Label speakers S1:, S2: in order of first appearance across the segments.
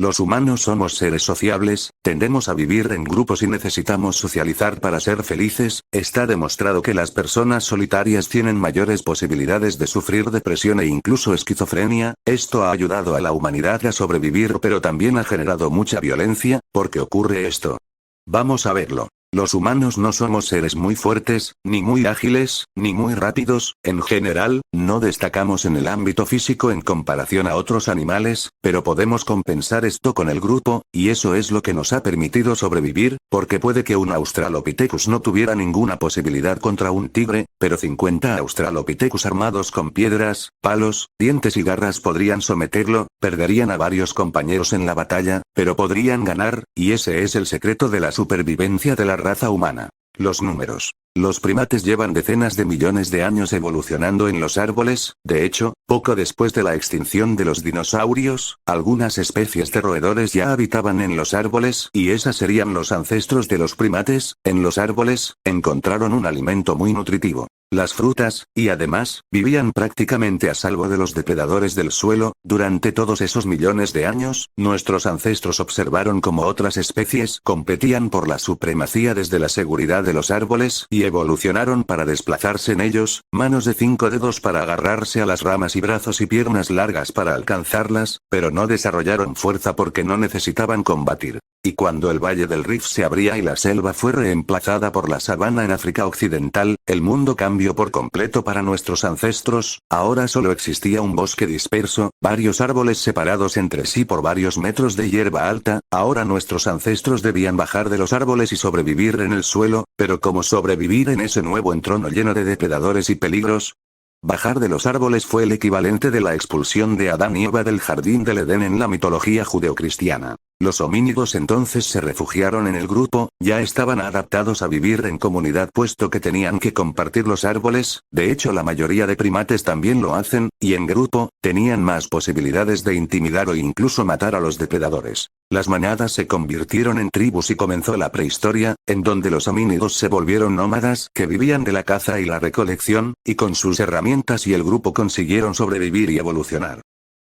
S1: Los humanos somos seres sociables, tendemos a vivir en grupos y necesitamos socializar para ser felices. Está demostrado que las personas solitarias tienen mayores posibilidades de sufrir depresión e incluso esquizofrenia. Esto ha ayudado a la humanidad a sobrevivir, pero también ha generado mucha violencia. ¿Por qué ocurre esto? Vamos a verlo. Los humanos no somos seres muy fuertes, ni muy ágiles, ni muy rápidos. En general, no destacamos en el ámbito físico en comparación a otros animales, pero podemos compensar esto con el grupo, y eso es lo que nos ha permitido sobrevivir, porque puede que un Australopithecus no tuviera ninguna posibilidad contra un tigre, pero 50 Australopithecus armados con piedras, palos, dientes y garras podrían someterlo. Perderían a varios compañeros en la batalla, pero podrían ganar, y ese es el secreto de la supervivencia de la raza humana. Los números. Los primates llevan decenas de millones de años evolucionando en los árboles. De hecho, poco después de la extinción de los dinosaurios, algunas especies de roedores ya habitaban en los árboles, y esas serían los ancestros de los primates. En los árboles, encontraron un alimento muy nutritivo, las frutas, y además, vivían prácticamente a salvo de los depredadores del suelo. Durante todos esos millones de años, nuestros ancestros observaron cómo otras especies competían por la supremacía desde la seguridad de los árboles y evolucionaron para desplazarse en ellos, manos de 5 dedos para agarrarse a las ramas y brazos y piernas largas para alcanzarlas, pero no desarrollaron fuerza porque no necesitaban combatir. Y cuando el Valle del Rift se abría y la selva fue reemplazada por la sabana en África Occidental, el mundo cambió por completo para nuestros ancestros. Ahora solo existía un bosque disperso, varios árboles separados entre sí por varios metros de hierba alta. Ahora nuestros ancestros debían bajar de los árboles y sobrevivir en el suelo, pero ¿cómo sobrevivir en ese nuevo entorno lleno de depredadores y peligros? Bajar de los árboles fue el equivalente de la expulsión de Adán y Eva del jardín del Edén en la mitología judeocristiana. Los homínidos entonces se refugiaron en el grupo, ya estaban adaptados a vivir en comunidad puesto que tenían que compartir los árboles. De hecho la mayoría de primates también lo hacen, y en grupo, tenían más posibilidades de intimidar o incluso matar a los depredadores. Las manadas se convirtieron en tribus y comenzó la prehistoria, en donde los homínidos se volvieron nómadas que vivían de la caza y la recolección, y con sus herramientas y el grupo consiguieron sobrevivir y evolucionar.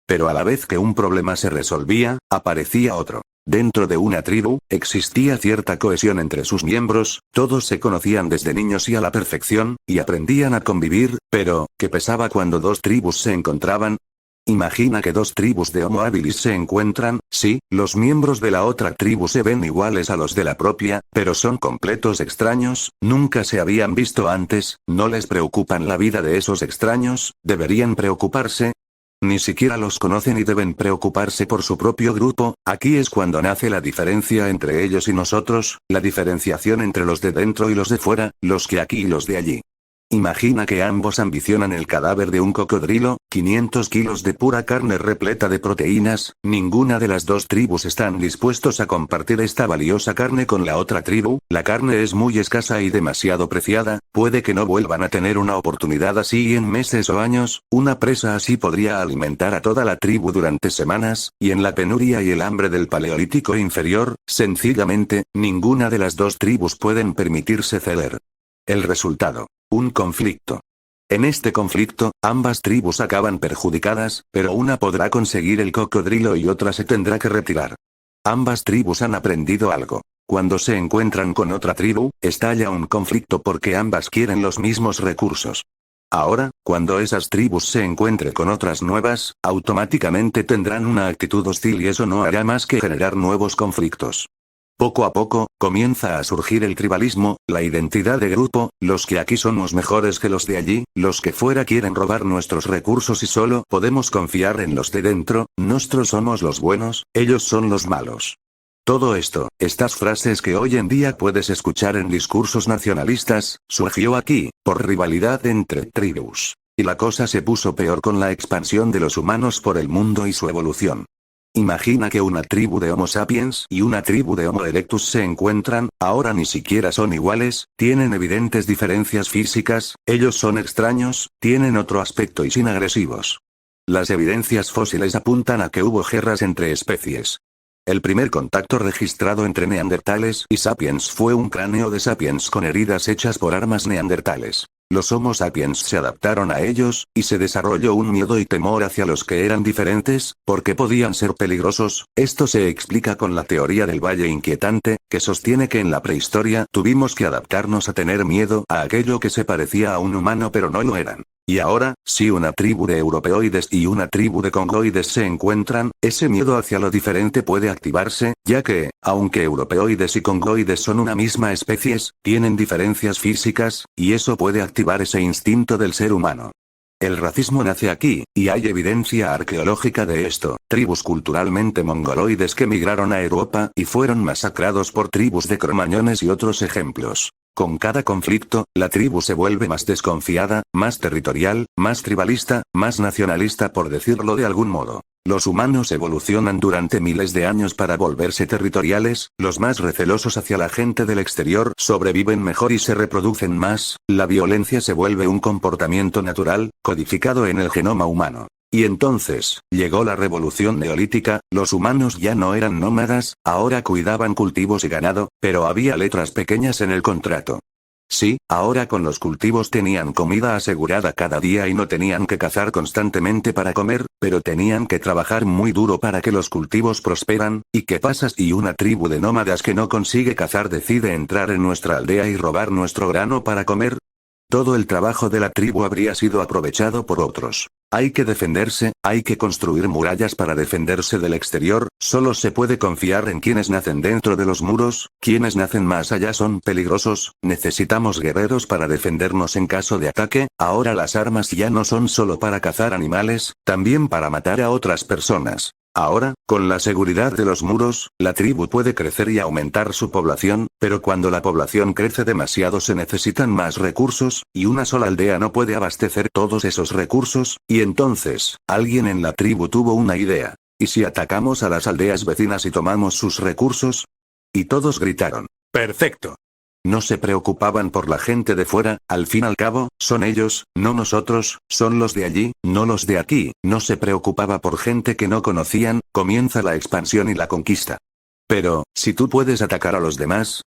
S1: Pero a la vez que un problema se resolvía, aparecía otro. Dentro de una tribu, existía cierta cohesión entre sus miembros, todos se conocían desde niños y a la perfección, y aprendían a convivir, pero, ¿qué pasaba cuando dos tribus se encontraban? Imagina que dos tribus de Homo habilis se encuentran. Sí, los miembros de la otra tribu se ven iguales a los de la propia, pero son completos extraños, nunca se habían visto antes. ¿No les preocupan la vida de esos extraños? ¿Deberían preocuparse? Ni siquiera los conocen y deben preocuparse por su propio grupo. Aquí es cuando nace la diferencia entre ellos y nosotros, la diferenciación entre los de dentro y los de fuera, los que aquí y los de allí. Imagina que ambos ambicionan el cadáver de un cocodrilo, 500 kilos de pura carne repleta de proteínas. Ninguna de las dos tribus están dispuestos a compartir esta valiosa carne con la otra tribu. La carne es muy escasa y demasiado preciada, puede que no vuelvan a tener una oportunidad así en meses o años. Una presa así podría alimentar a toda la tribu durante semanas, y en la penuria y el hambre del Paleolítico inferior, sencillamente, ninguna de las dos tribus pueden permitirse ceder. El resultado. Un conflicto. En este conflicto, ambas tribus acaban perjudicadas, pero una podrá conseguir el cocodrilo y otra se tendrá que retirar. Ambas tribus han aprendido algo. Cuando se encuentran con otra tribu, estalla un conflicto porque ambas quieren los mismos recursos. Ahora, cuando esas tribus se encuentren con otras nuevas, automáticamente tendrán una actitud hostil y eso no hará más que generar nuevos conflictos. Poco a poco, comienza a surgir el tribalismo, la identidad de grupo. Los que aquí somos mejores que los de allí, los que fuera quieren robar nuestros recursos y solo podemos confiar en los de dentro. Nosotros somos los buenos, ellos son los malos. Todo esto, estas frases que hoy en día puedes escuchar en discursos nacionalistas, surgió aquí, por rivalidad entre tribus. Y la cosa se puso peor con la expansión de los humanos por el mundo y su evolución. Imagina que una tribu de Homo sapiens y una tribu de Homo erectus se encuentran, ahora ni siquiera son iguales, tienen evidentes diferencias físicas, ellos son extraños, tienen otro aspecto y sin agresivos. Las evidencias fósiles apuntan a que hubo guerras entre especies. El primer contacto registrado entre neandertales y sapiens fue un cráneo de sapiens con heridas hechas por armas neandertales. Los Homo sapiens se adaptaron a ellos, y se desarrolló un miedo y temor hacia los que eran diferentes, porque podían ser peligrosos. Esto se explica con la teoría del valle inquietante, que sostiene que en la prehistoria tuvimos que adaptarnos a tener miedo a aquello que se parecía a un humano pero no lo eran. Y ahora, si una tribu de europeoides y una tribu de congoides se encuentran, ese miedo hacia lo diferente puede activarse, ya que, aunque europeoides y congoides son una misma especie, tienen diferencias físicas, y eso puede activar ese instinto del ser humano. El racismo nace aquí, y hay evidencia arqueológica de esto. Tribus culturalmente mongoloides que migraron a Europa y fueron masacrados por tribus de cromañones y otros ejemplos. Con cada conflicto, la tribu se vuelve más desconfiada, más territorial, más tribalista, más nacionalista por decirlo de algún modo. Los humanos evolucionan durante miles de años para volverse territoriales, los más recelosos hacia la gente del exterior sobreviven mejor y se reproducen más, la violencia se vuelve un comportamiento natural, codificado en el genoma humano. Y entonces, llegó la revolución neolítica, los humanos ya no eran nómadas, ahora cuidaban cultivos y ganado, pero había letras pequeñas en el contrato. Sí, ahora con los cultivos tenían comida asegurada cada día y no tenían que cazar constantemente para comer, pero tenían que trabajar muy duro para que los cultivos prosperan. ¿Y qué pasa si una tribu de nómadas que no consigue cazar decide entrar en nuestra aldea y robar nuestro grano para comer? Todo el trabajo de la tribu habría sido aprovechado por otros. Hay que defenderse, hay que construir murallas para defenderse del exterior, solo se puede confiar en quienes nacen dentro de los muros, quienes nacen más allá son peligrosos, necesitamos guerreros para defendernos en caso de ataque, ahora las armas ya no son solo para cazar animales, también para matar a otras personas. Ahora, con la seguridad de los muros, la tribu puede crecer y aumentar su población, pero cuando la población crece demasiado se necesitan más recursos, y una sola aldea no puede abastecer todos esos recursos, y entonces, alguien en la tribu tuvo una idea. ¿Y si atacamos a las aldeas vecinas y tomamos sus recursos? Y todos gritaron, ¡perfecto! No se preocupaban por la gente de fuera, al fin al cabo, son ellos, no nosotros, son los de allí, no los de aquí, no se preocupaba por gente que no conocían, comienza la expansión y la conquista. Pero, si tú puedes atacar a los demás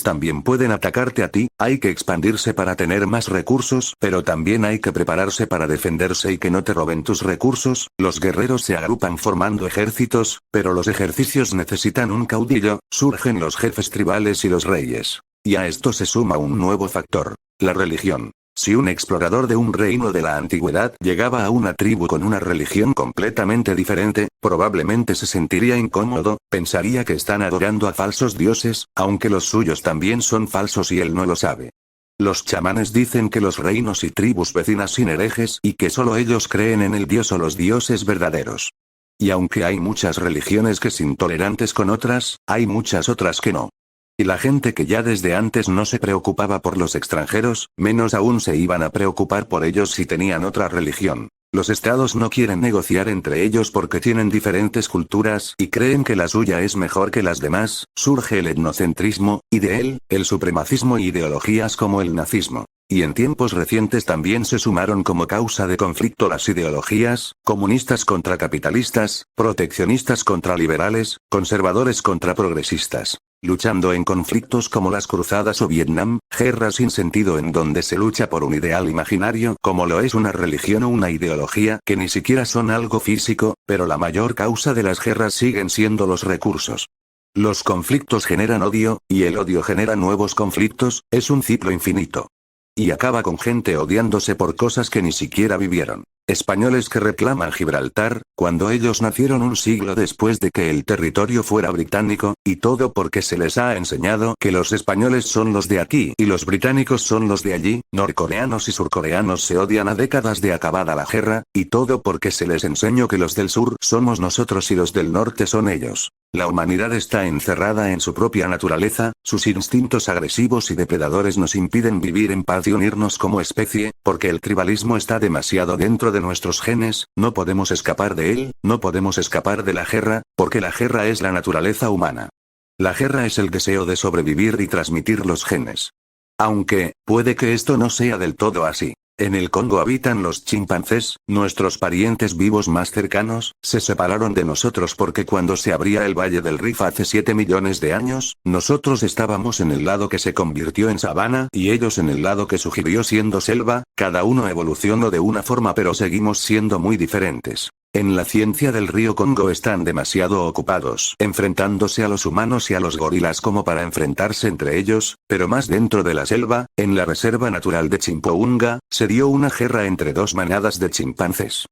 S1: también pueden atacarte a ti, hay que expandirse para tener más recursos, pero también hay que prepararse para defenderse y que no te roben tus recursos, los guerreros se agrupan formando ejércitos, pero los ejercicios necesitan un caudillo, surgen los jefes tribales y los reyes. Y a esto se suma un nuevo factor, la religión. Si un explorador de un reino de la antigüedad llegaba a una tribu con una religión completamente diferente, probablemente se sentiría incómodo, pensaría que están adorando a falsos dioses, aunque los suyos también son falsos y él no lo sabe. Los chamanes dicen que los reinos y tribus vecinas sin herejes y que solo ellos creen en el dios o los dioses verdaderos. Y aunque hay muchas religiones que son intolerantes con otras, hay muchas otras que no. Y la gente que ya desde antes no se preocupaba por los extranjeros, menos aún se iban a preocupar por ellos si tenían otra religión. Los estados no quieren negociar entre ellos porque tienen diferentes culturas y creen que la suya es mejor que las demás, surge el etnocentrismo, y de él, el supremacismo y ideologías como el nazismo. Y en tiempos recientes también se sumaron como causa de conflicto las ideologías, comunistas contra capitalistas, proteccionistas contra liberales, conservadores contra progresistas. Luchando en conflictos como las cruzadas o Vietnam, guerras sin sentido en donde se lucha por un ideal imaginario como lo es una religión o una ideología que ni siquiera son algo físico, pero la mayor causa de las guerras siguen siendo los recursos. Los conflictos generan odio, y el odio genera nuevos conflictos, es un ciclo infinito. Y acaba con gente odiándose por cosas que ni siquiera vivieron. Españoles que reclaman Gibraltar, cuando ellos nacieron un siglo después de que el territorio fuera británico, y todo porque se les ha enseñado que los españoles son los de aquí y los británicos son los de allí, norcoreanos y surcoreanos se odian a décadas de acabada la guerra, y todo porque se les enseñó que los del sur somos nosotros y los del norte son ellos. La humanidad está encerrada en su propia naturaleza, sus instintos agresivos y depredadores nos impiden vivir en paz y unirnos como especie, porque el tribalismo está demasiado dentro de nuestros genes, no podemos escapar de él, no podemos escapar de la guerra, porque la guerra es la naturaleza humana. La guerra es el deseo de sobrevivir y transmitir los genes. Aunque, puede que esto no sea del todo así. En el Congo habitan los chimpancés, nuestros parientes vivos más cercanos. Se separaron de nosotros porque cuando se abría el Valle del Rift hace 7 millones de años, nosotros estábamos en el lado que se convirtió en sabana y ellos en el lado que sugirió siendo selva. Cada uno evolucionó de una forma, pero seguimos siendo muy diferentes. En la ciencia del río Congo están demasiado ocupados enfrentándose a los humanos y a los gorilas como para enfrentarse entre ellos, pero más dentro de la selva, en la reserva natural de Chimpounga, se dio una guerra entre dos manadas de chimpancés.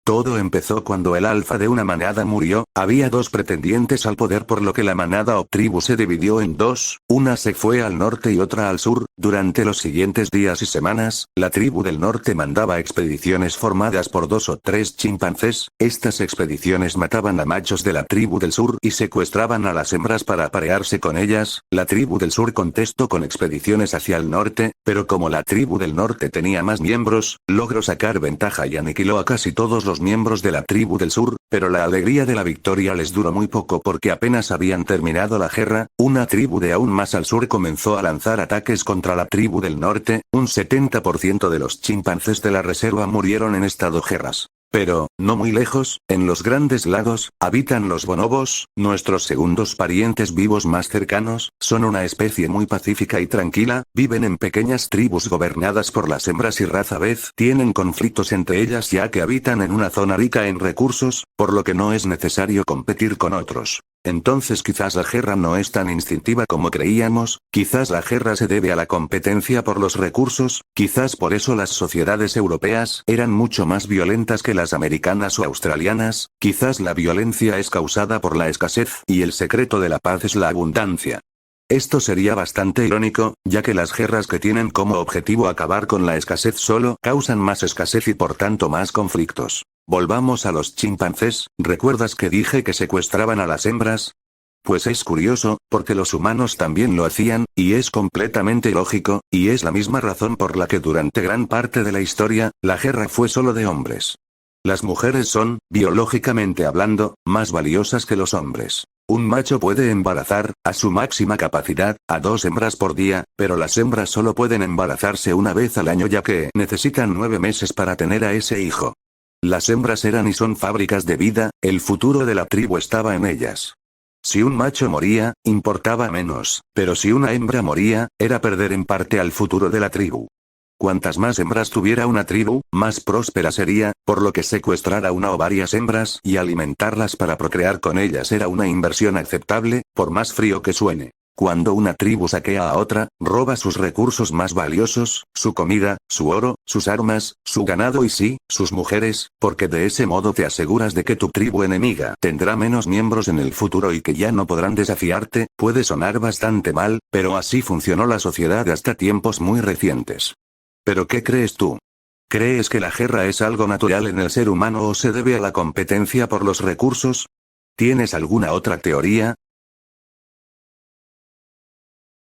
S1: Todo empezó cuando el alfa de una manada murió. Había dos pretendientes al poder, por lo que la manada o tribu se dividió en dos, una se fue al norte y otra al sur. Durante los siguientes días y semanas, la tribu del norte mandaba expediciones formadas por 2 o 3 chimpancés. Estas expediciones mataban a machos de la tribu del sur y secuestraban a las hembras para aparearse con ellas. La tribu del sur contestó con expediciones hacia el norte, pero como la tribu del norte tenía más miembros, logró sacar ventaja y aniquiló a casi todos los miembros de la tribu del sur, pero la alegría de la victoria les duró muy poco porque apenas habían terminado la guerra. Una tribu de aún más al sur comenzó a lanzar ataques contra la tribu del norte. Un 70% de los chimpancés de la reserva murieron en estas guerras. Pero, no muy lejos, en los grandes lagos, habitan los bonobos, nuestros segundos parientes vivos más cercanos. Son una especie muy pacífica y tranquila, viven en pequeñas tribus gobernadas por las hembras y rara vez tienen conflictos entre ellas ya que habitan en una zona rica en recursos, por lo que no es necesario competir con otros. Entonces quizás la guerra no es tan instintiva como creíamos, quizás la guerra se debe a la competencia por los recursos, quizás por eso las sociedades europeas eran mucho más violentas que las americanas o australianas, quizás la violencia es causada por la escasez y el secreto de la paz es la abundancia. Esto sería bastante irónico, ya que las guerras que tienen como objetivo acabar con la escasez solo causan más escasez y por tanto más conflictos. Volvamos a los chimpancés. ¿Recuerdas que dije que secuestraban a las hembras? Pues es curioso, porque los humanos también lo hacían, y es completamente lógico, y es la misma razón por la que durante gran parte de la historia, la guerra fue solo de hombres. Las mujeres son, biológicamente hablando, más valiosas que los hombres. Un macho puede embarazar, a su máxima capacidad, a 2 hembras por día, pero las hembras solo pueden embarazarse una vez al año ya que necesitan 9 meses para tener a ese hijo. Las hembras eran y son fábricas de vida, el futuro de la tribu estaba en ellas. Si un macho moría, importaba menos, pero si una hembra moría, era perder en parte al futuro de la tribu. Cuantas más hembras tuviera una tribu, más próspera sería, por lo que secuestrar a una o varias hembras y alimentarlas para procrear con ellas era una inversión aceptable, por más frío que suene. Cuando una tribu saquea a otra, roba sus recursos más valiosos, su comida, su oro, sus armas, su ganado y sí, sus mujeres, porque de ese modo te aseguras de que tu tribu enemiga tendrá menos miembros en el futuro y que ya no podrán desafiarte. Puede sonar bastante mal, pero así funcionó la sociedad hasta tiempos muy recientes. ¿Pero qué crees tú? ¿Crees que la guerra es algo natural en el ser humano o se debe a la competencia por los recursos? ¿Tienes alguna otra teoría?